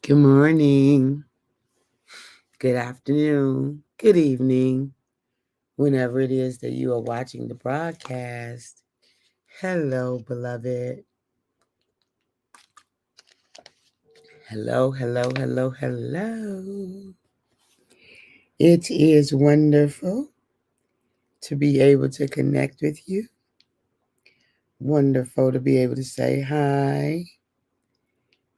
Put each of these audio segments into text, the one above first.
Good morning, good afternoon, good evening, whenever it is that you are watching the broadcast. Hello, beloved. Hello, hello, hello, hello. It is wonderful to be able to connect with you. Wonderful to be able to say hi.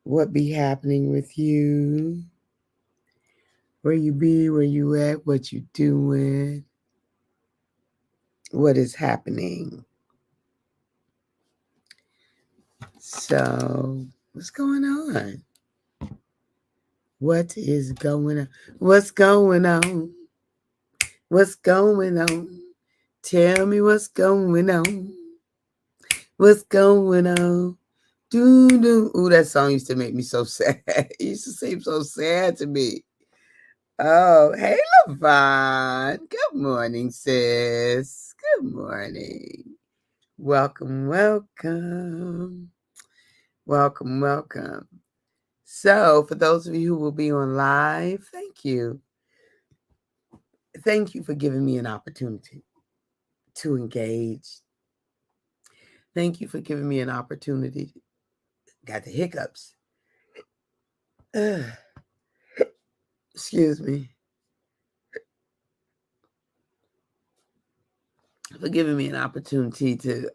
What be happening with you? Where you be, where you at, what you doing, what is happening. So, what's going on? What is going on? What's going on? What's going on? Tell me what's going on. What's going on? Do do. Ooh, that song used to make me so sad. It used to seem so sad to me. Oh, hey, Levon. Good morning, sis. Good morning. Welcome, welcome. Welcome, welcome. So, for those of you who will be on live, thank you. Thank you for giving me an opportunity to engage. Thank you for giving me an opportunity. Got the hiccups. Ugh. Excuse me. For giving me an opportunity to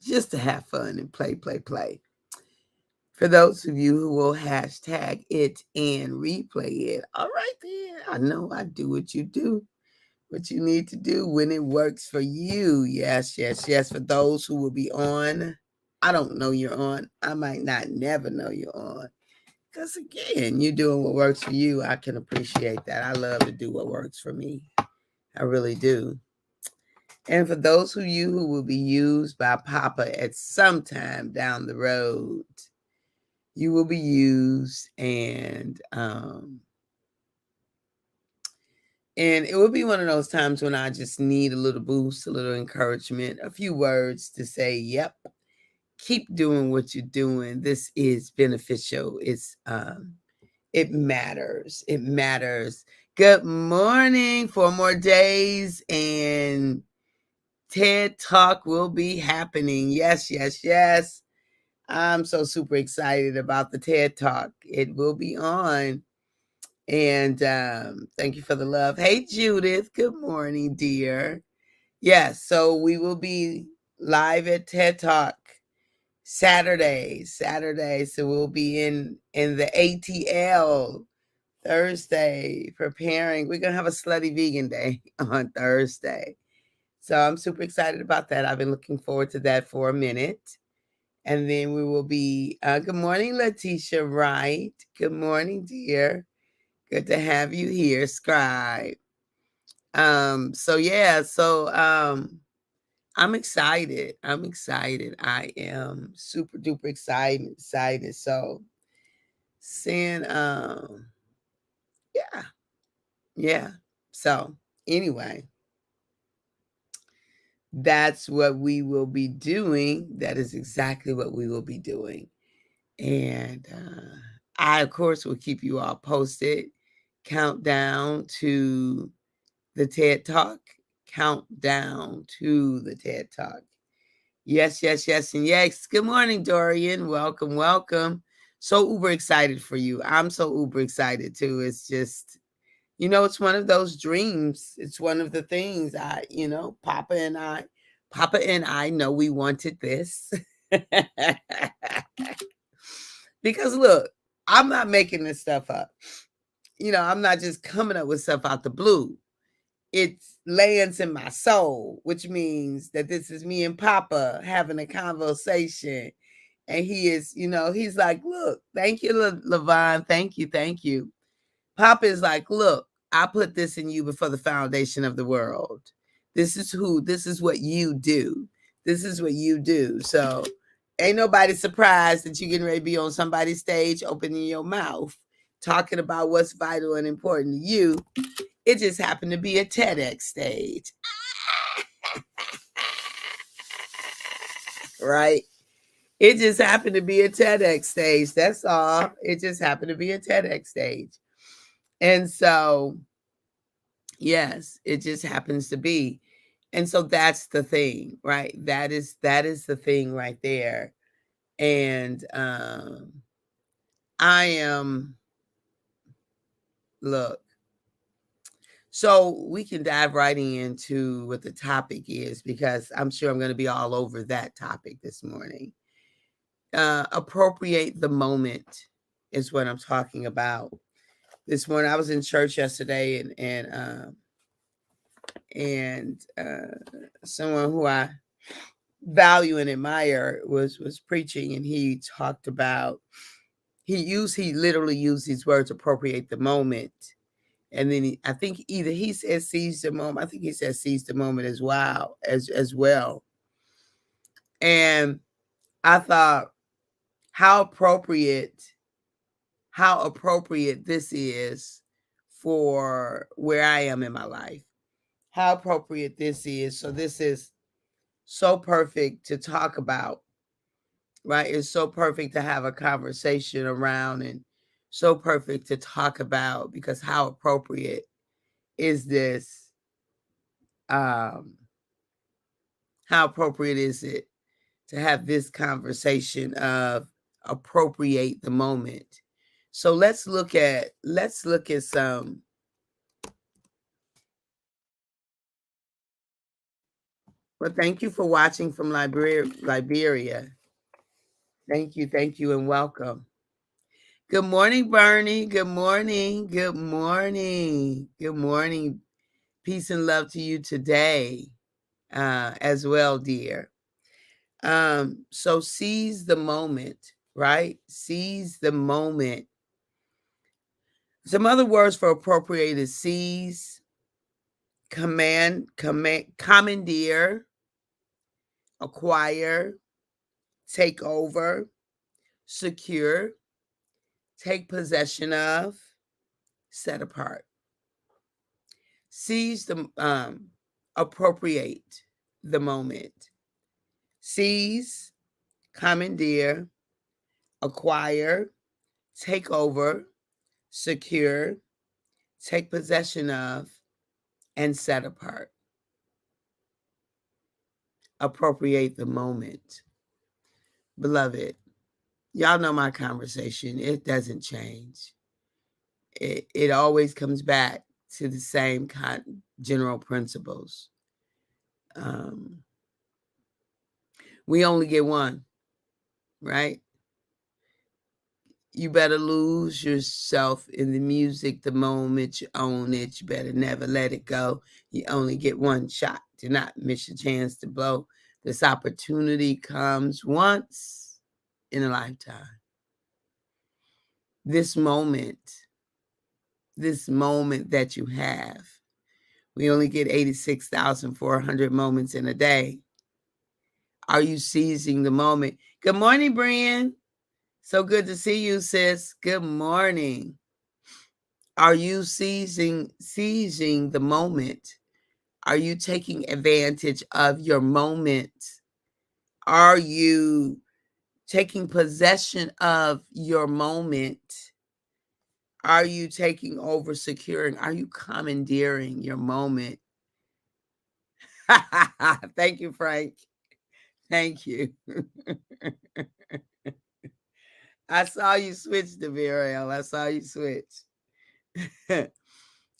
just to have fun and play. For those of you who will hashtag it and replay it, all right then. I know I do what you do. What you need to do when it works for you. Yes, yes, yes. For those who will be on, I don't know you're on. I might not never know you're on. Because again, you're doing what works for you. I can appreciate that. I love to do what works for me. I really do. And for those of you who will be used by Papa at some time down the road, you will be used and it will be one of those times when I just need a little boost, a little encouragement, a few words to say, yep, keep doing what you're doing. This is beneficial. It matters. It matters. Good morning. 4 more days and TED Talk will be happening. Yes, yes, yes. I'm so super excited about the TED Talk. It will be on. And thank you for the love. Hey, Judith. Good morning, dear. Yes, so we will be live at TED Talk Saturday. So we'll be in the ATL Thursday preparing. We're gonna have a slutty vegan day on Thursday. So I'm super excited about that. I've been looking forward to that for a minute. And then we will be good morning, Letitia Wright. Good morning, dear. Good to have you here, Scribe. So I'm excited. I'm excited. I am super duper excited. So seeing yeah, yeah. So anyway, that's what we will be doing. That is exactly what we will be doing. And I of course will keep you all posted. Countdown to the TED Talk. Countdown to the TED Talk. Yes, yes, yes, and yes. Good morning, Dorian. Welcome, welcome. So uber excited for you. I'm so uber excited too. It's just, it's one of those dreams. It's one of the things Papa and I know we wanted this. Because look, I'm not making this stuff up. I'm not just coming up with stuff out the blue. It lands in my soul, which means that this is me and Papa having a conversation. And he is, he's like, look, thank you, Levon. Thank you. Thank you. Papa is like, look, I put this in you before the foundation of the world. This is what you do. This is what you do. So ain't nobody surprised that you're getting ready to be on somebody's stage, opening your mouth, talking about what's vital and important to you. It just happened to be a TEDx stage. Right? It just happened to be a TEDx stage. That's all. It just happened to be a TEDx stage. And so, yes, it just happens to be. And so that's the thing, right? That is the thing right there. And I am, look, so we can dive right into what the topic is, because I'm sure I'm going to be all over that topic this morning. Appropriate the moment is what I'm talking about. This morning I was in church yesterday, and someone who I value and admire was preaching, and he talked about, he literally used these words, appropriate the moment. And then I think either he said seize the moment. I think he said seize the moment as well, as well. And I thought how appropriate this is for where I am in my life. How appropriate this is. So this is so perfect to talk about, right? It's so perfect to have a conversation around, and so perfect to talk about, because how appropriate is this? How appropriate is it to have this conversation of appropriate the moment? So let's look at some. Well, thank you for watching from Liberia. Thank you, and welcome. Good morning, Bernie. Good morning. Good morning. Good morning. Peace and love to you today, as well, dear. So seize the moment, right? Seize the moment. Some other words for appropriate is seize, commandeer, acquire, take over, secure, take possession of, set apart. Seize the appropriate the moment. Seize, commandeer, acquire, take over, secure, take possession of, and set apart. Appropriate the moment. Beloved, y'all know my conversation. It doesn't change. It always comes back to the same general principles. We only get one, right? You better lose yourself in the music the moment you own it. You better never let it go. You only get one shot. Do not miss your chance to blow. This opportunity comes once in a lifetime. This moment that you have, we only get 86,400 moments in a day. Are you seizing the moment? Good morning, Brian. So good to see you, sis. Good morning. Are you seizing the moment? Are you taking advantage of your moment? Are you taking possession of your moment? Are you taking over, securing? Are you commandeering your moment? Thank you, Frank. Thank you. I saw you switch to Viriel. I saw you switch.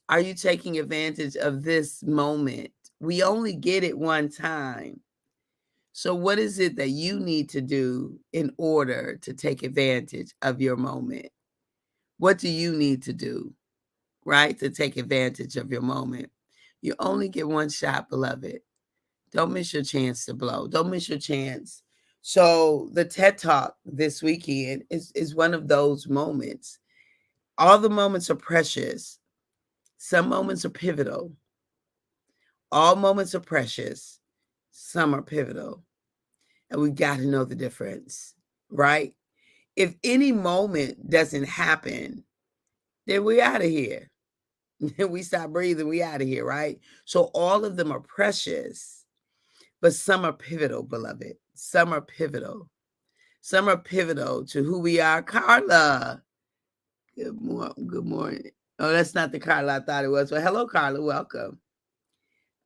Are you taking advantage of this moment? We only get it one time. So what is it that you need to do in order to take advantage of your moment? What do you need to do, right, to take advantage of your moment? You only get one shot, beloved. Don't miss your chance to blow. Don't miss your chance. So the TED Talk this weekend is one of those moments. All the moments are precious. Some moments are pivotal. All moments are precious. Some are pivotal. And we got to know the difference, right? If any moment doesn't happen, then we out of here. We stop breathing, we out of here, right? So all of them are precious, but some are pivotal, beloved. Some are pivotal. Some are pivotal to who we are. Carla, good morning. Good morning. Oh, that's not the Carla I thought it was. Well, hello, Carla. Welcome.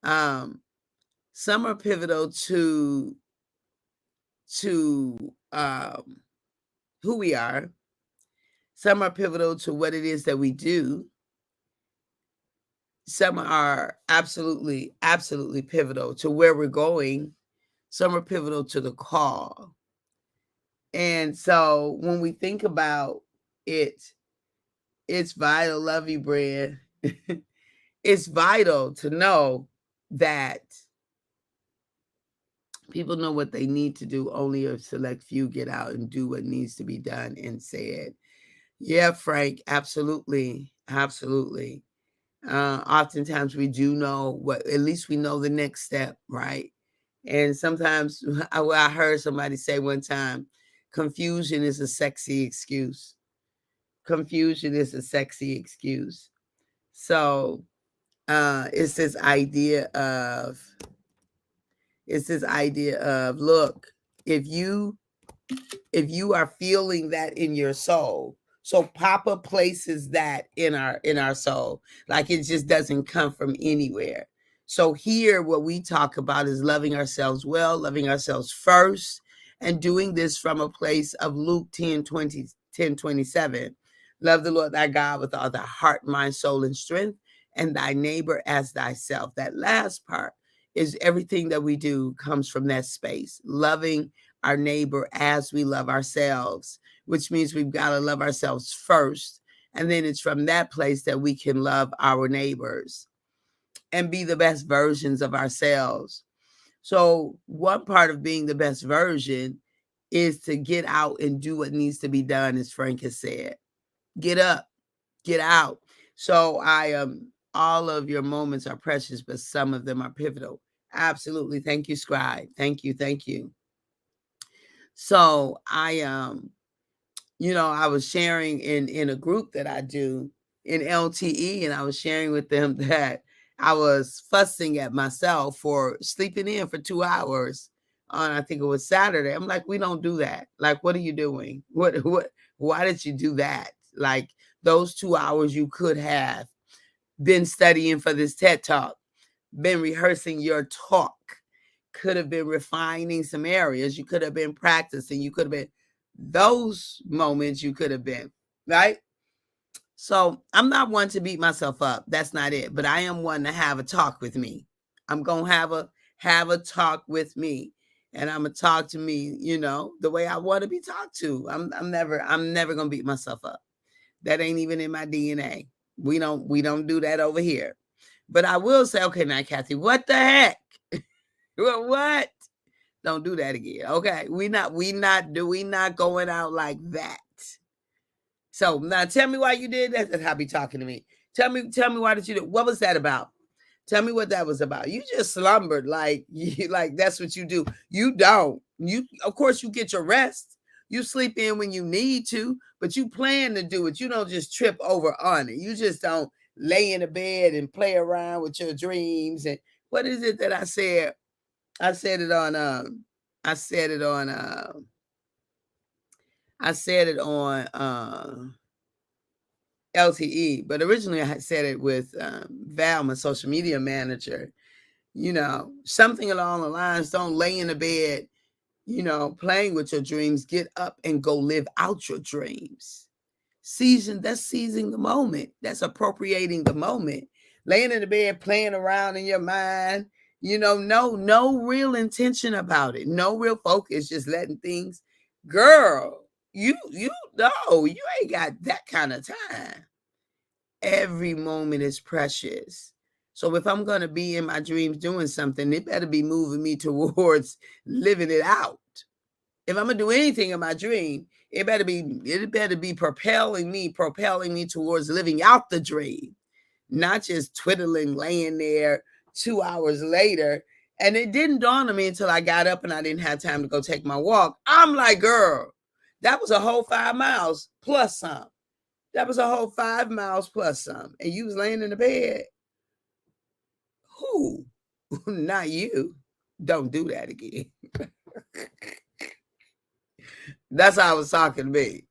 Some are pivotal to who we are. Some are pivotal to what it is that we do. Some are absolutely pivotal to where we're going. Some are pivotal to the call. And so when we think about it, it's vital. Love you, Brad. It's vital to know that people know what they need to do. Only a select few get out and do what needs to be done and said. Yeah, Frank, absolutely. Absolutely. Oftentimes we do know what, at least we know the next step, right? And sometimes I heard somebody say one time, confusion is a sexy excuse. Confusion is a sexy excuse. So it's this idea of look, if you are feeling that in your soul, so Papa places that in our soul, like it just doesn't come from anywhere. So here what we talk about is loving ourselves well, loving ourselves first, and doing this from a place of Luke 10:27. Love the Lord thy God with all thy heart, mind, soul, and strength, and thy neighbor as thyself. That last part is everything that we do comes from that space, loving our neighbor as we love ourselves, which means we've got to love ourselves first. And then it's from that place that we can love our neighbors and be the best versions of ourselves. So one part of being the best version is to get out and do what needs to be done, as Frank has said. Get up, get out. So all of your moments are precious, but some of them are pivotal. Absolutely. Thank you, Scribe. Thank you. Thank you. So I I was sharing in a group that I do in LTE, and I was sharing with them that I was fussing at myself for sleeping in for 2 hours on, I think it was Saturday. I'm like, we don't do that. Like, what are you doing? Why did you do that? Like, those 2 hours you could have been studying for this TED Talk, been rehearsing your talk, could have been refining some areas, you could have been practicing, you could have been those moments, you could have been, right? So I'm not one to beat myself up. That's not it. But I am one to have a talk with me. I'm gonna have a talk with me. And I'm gonna talk to me, the way I want to be talked to. I'm never gonna beat myself up. That ain't even in my DNA. We don't do that over here. But I will say, okay, now, Kathy, what the heck? What? Don't do that again. Okay. We not going out like that. So now tell me why you did that. That's how be talking to me. Tell me why did you do? What was that about? Tell me what that was about. You just slumbered like that's what you do. You don't. You of course you get your rest. You sleep in when you need to, but you plan to do it. You don't just trip over on it. You just don't lay in the bed and play around with your dreams. And what is it that I said? I said it on LTE, but originally I had said it with Val, my social media manager. Something along the lines, don't lay in the bed, playing with your dreams. Get up and go live out your dreams. That's seizing the moment. That's appropriating the moment. Laying in the bed, playing around in your mind, no real intention about it. No real focus, just letting things, girl, you know, you ain't got that kind of time. Every moment is precious. So if I'm going to be in my dreams doing something, it better be moving me towards living it out. If I'm going to do anything in my dream, it better be propelling me towards living out the dream, not just twiddling, laying there 2 hours later. And it didn't dawn on me until I got up and I didn't have time to go take my walk. I'm like, girl, that was a whole 5 miles plus some. That was a whole 5 miles plus some. And you was laying in the bed. Who? Not you. Don't do that again. That's how I was talking to me.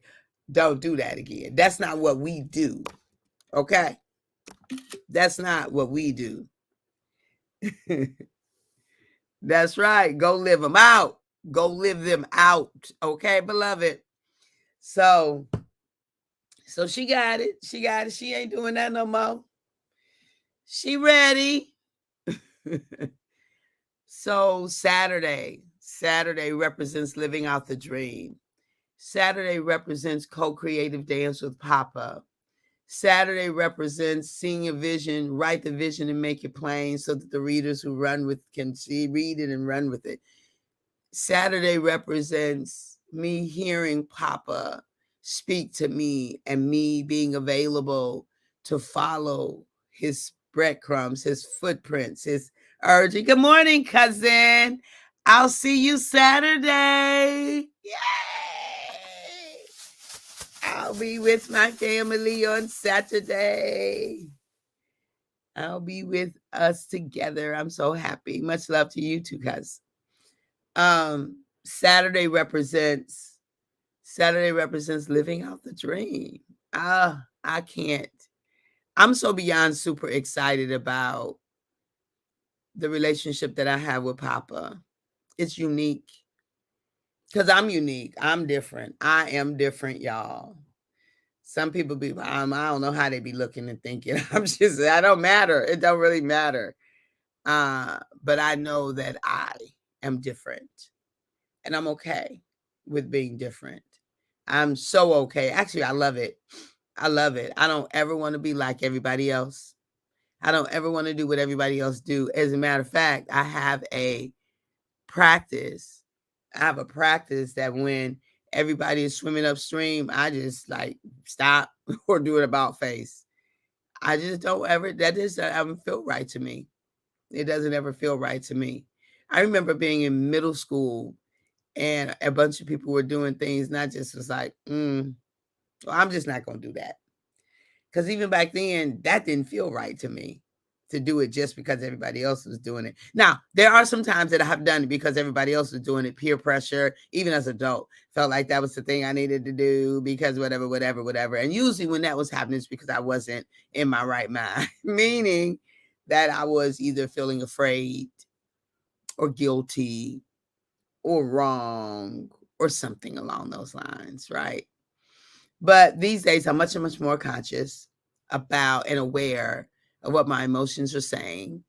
Don't do that again. That's not what we do. Okay? That's not what we do. That's right. Go live them out. Go live them out. Okay, beloved. So she got it. She got it. She ain't doing that no more. She ready. So Saturday represents living out the dream. Saturday represents co-creative dance with Papa. Saturday represents seeing a vision, write the vision and make it plain so that the readers who run with can see, read it and run with it. Saturday represents me hearing Papa speak to me and me being available to follow his breadcrumbs, his footprints, his urging. Good morning, cousin. I'll see you Saturday. Yay! I'll be with my family on Saturday. I'll be with us together. I'm so happy. Much love to you too, cuz. Saturday represents living out the dream. I can't. I'm so beyond super excited about the relationship that I have with Papa. It's unique. Because I'm unique. I'm different. I am different, y'all. Some people be, I don't know how they be looking and thinking. I don't matter. It don't really matter. But I know that I am different. And I'm okay with being different. I'm so okay. Actually, I love it. I love it. I don't ever want to be like everybody else. I don't ever want to do what everybody else do. As a matter of fact, I have a practice. That when everybody is swimming upstream, I just like stop or do an about face. I just don't ever, that just doesn't feel right to me. It doesn't ever feel right to me. I remember being in middle school and a bunch of people were doing things, and I just was like, well, I'm just not going to do that. Because even back then, that didn't feel right to me to do it just because everybody else was doing it. Now, there are some times that I have done it because everybody else was doing it, peer pressure, even as an adult, felt like that was the thing I needed to do because whatever. And usually when that was happening, it's because I wasn't in my right mind, meaning that I was either feeling afraid or guilty or wrong or something along those lines, right? But these days, I'm much more conscious about and aware of what my emotions are saying,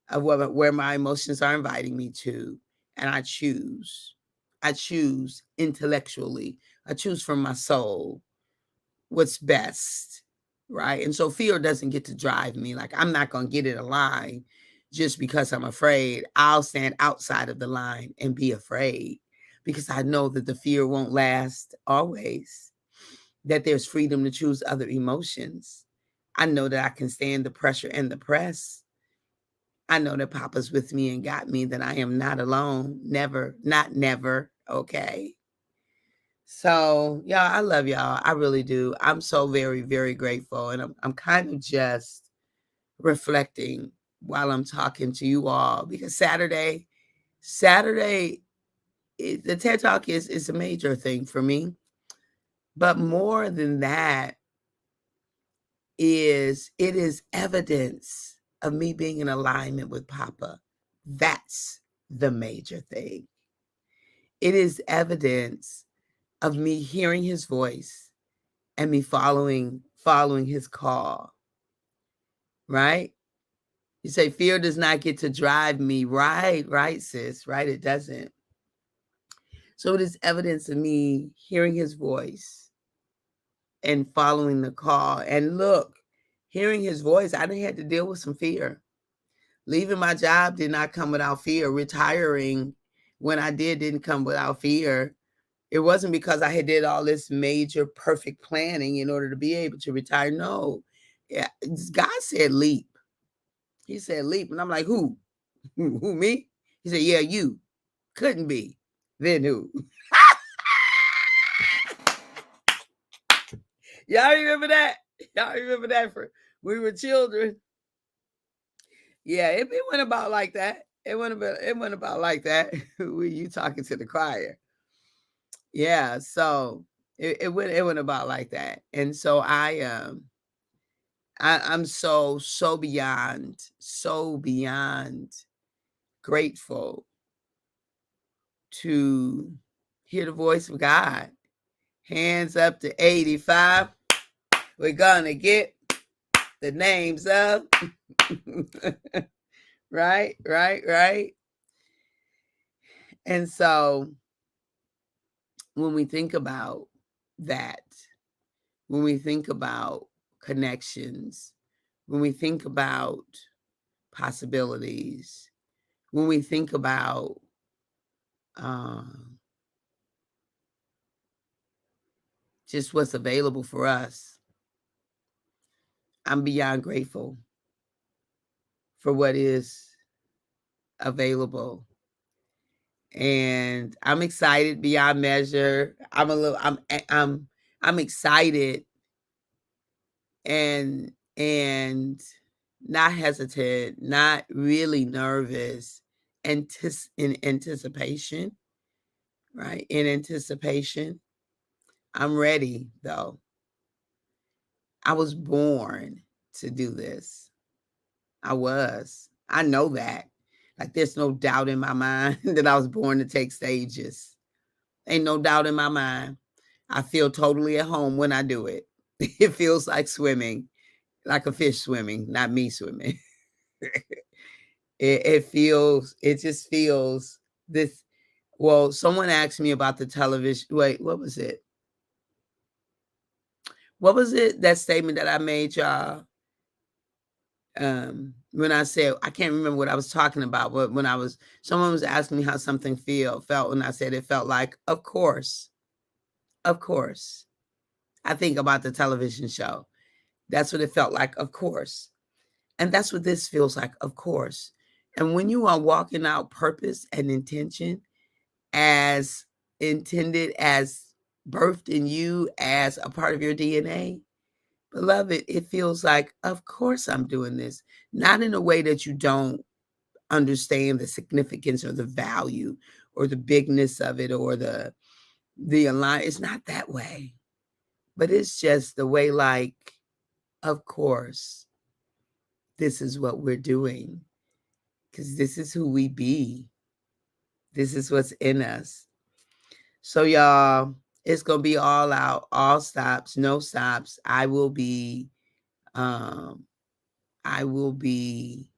of where my emotions are inviting me to, and I choose. I choose intellectually. I choose from my soul what's best, right? And so fear doesn't get to drive me. Like I'm not going to get in a line just because I'm afraid. I'll stand outside of the line and be afraid because I know that the fear won't last always, that there's freedom to choose other emotions. I know that I can stand the pressure and the press. I know that Papa's with me and got me, that I am not alone. Never, not never. Okay. So, yeah, I love y'all. I really do. I'm so very, very grateful. And I'm kind of just reflecting while I'm talking to you all because Saturday, the TED Talk is a major thing for me. But more than that, it is evidence of me being in alignment with Papa. That's the major thing. It is evidence of me hearing his voice and me following his call. Right? You say fear does not get to drive me. Right, sis. Right, it doesn't. So it is evidence of me hearing his voice and following the call. And look, hearing his voice, I didn't have to deal with some fear. Leaving my job did not come without fear. Retiring when I didn't come without fear. It wasn't because I had did all this major perfect planning in order to be able to retire. No. Yeah, God said leap. He said leap. And I'm like, who? Who, me? He said, yeah, you. Couldn't be. Then who? Y'all remember that? Y'all remember that? We were children. Yeah, it went about like that. It went about like that. You talking to the choir. Yeah, so it went about like that. And so I'm so beyond grateful to hear the voice of God. Hands up to 85. We're gonna get the names of right. And so when we think about that, when we think about connections, when we think about possibilities, when we think about um, just what's available for us, I'm beyond grateful for what is available. And I'm excited beyond measure. I'm excited and not hesitant, not really nervous, in anticipation, right? In anticipation. I'm ready though. I was born to do this. I was. I know that. Like there's no doubt in my mind that I was born to take stages. Ain't no doubt in my mind. I feel totally at home when I do it. It feels like swimming, like a fish swimming, not me swimming. It just feels this. Well, someone asked me about the television. Wait, what was it? What was it? That statement that I made, y'all? When I said I can't remember what I was talking about, but when someone was asking me how something felt, and I said it felt like, of course, of course. I think about the television show. That's what it felt like, of course. And that's what this feels like, of course. And when you are walking out purpose and intention as intended, as birthed in you, as a part of your DNA, beloved, it feels like, of course I'm doing this. Not in a way that you don't understand the significance or the value or the bigness of it or the align. It's not that way. But it's just the way, like, of course, this is what we're doing. Because this is who we be. This is what's in us. So y'all, it's gonna be all out, all stops, no stops. Um, I will be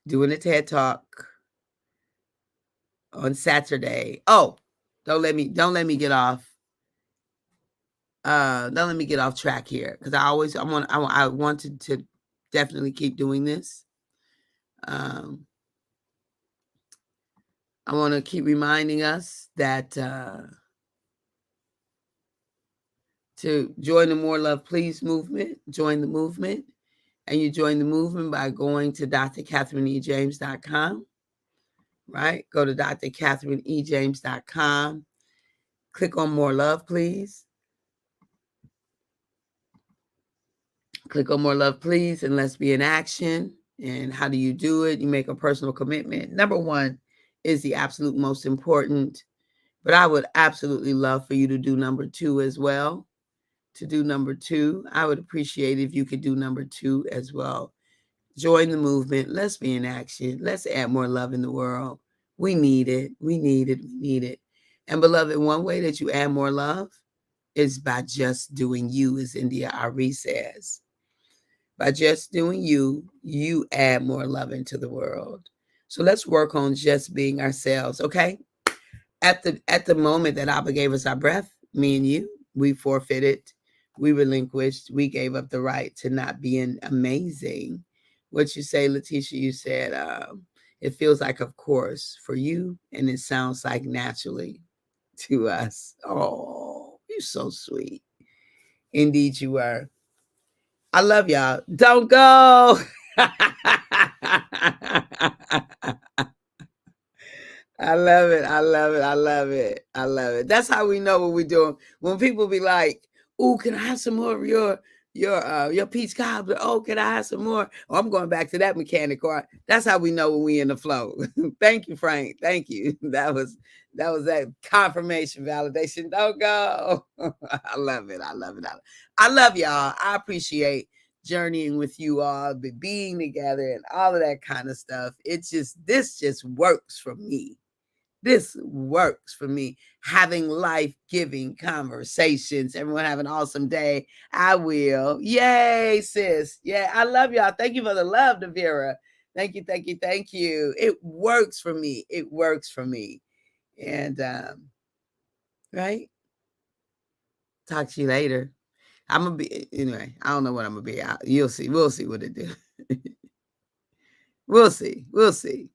doing a TED Talk on Saturday. Oh, don't let me get off. Don't let me get off track here because I wanted to definitely keep doing this. Um, I want to keep reminding us that to join the More Love Please movement, join the movement. And you join the movement by going to drcatherineejames.com, right? Go to drcatherineejames.com. Click on More Love, please. Click on More Love, please, and let's be in action. And how do you do it? You make a personal commitment. Number one is the absolute most important, but I would absolutely love for you to do number two as well. To do number two, I would appreciate if you could do number two as well. Join the movement. Let's be in action. Let's add more love in the world. We need it. We need it. We need it. And beloved, one way that you add more love is by just doing you, as India Ari says. By just doing you, you add more love into the world. So let's work on just being ourselves, okay? At the moment that Abba gave us our breath, me and you, we forfeited, we relinquished, we gave up the right to not being amazing. What you say, Letitia? You said it feels like, of course, for you, and it sounds like naturally to us. Oh, you're so sweet. Indeed, you are. I love y'all. Don't go. I love it. I love it. I love it. I love it. That's how we know what we're doing. When people be like, "Ooh, can I have some more of your peach cobbler? Oh, can I have some more?" Oh, I'm going back to that mechanic car. That's how we know when we in the flow. Thank you, Frank. Thank you. That was that confirmation, validation. Don't go. I love it. I love it. I love y'all. I appreciate journeying with you all, being together, and all of that kind of stuff. This just works for me. This works for me. Having life-giving conversations. Everyone have an awesome day. I will. Yay, sis. Yeah, I love y'all. Thank you for the love, Devira. Thank you, thank you, thank you. It works for me. It works for me. And right? Talk to you later. I'm gonna be anyway. I don't know what I'm gonna be. You'll see. We'll see what it do. We'll see. We'll see.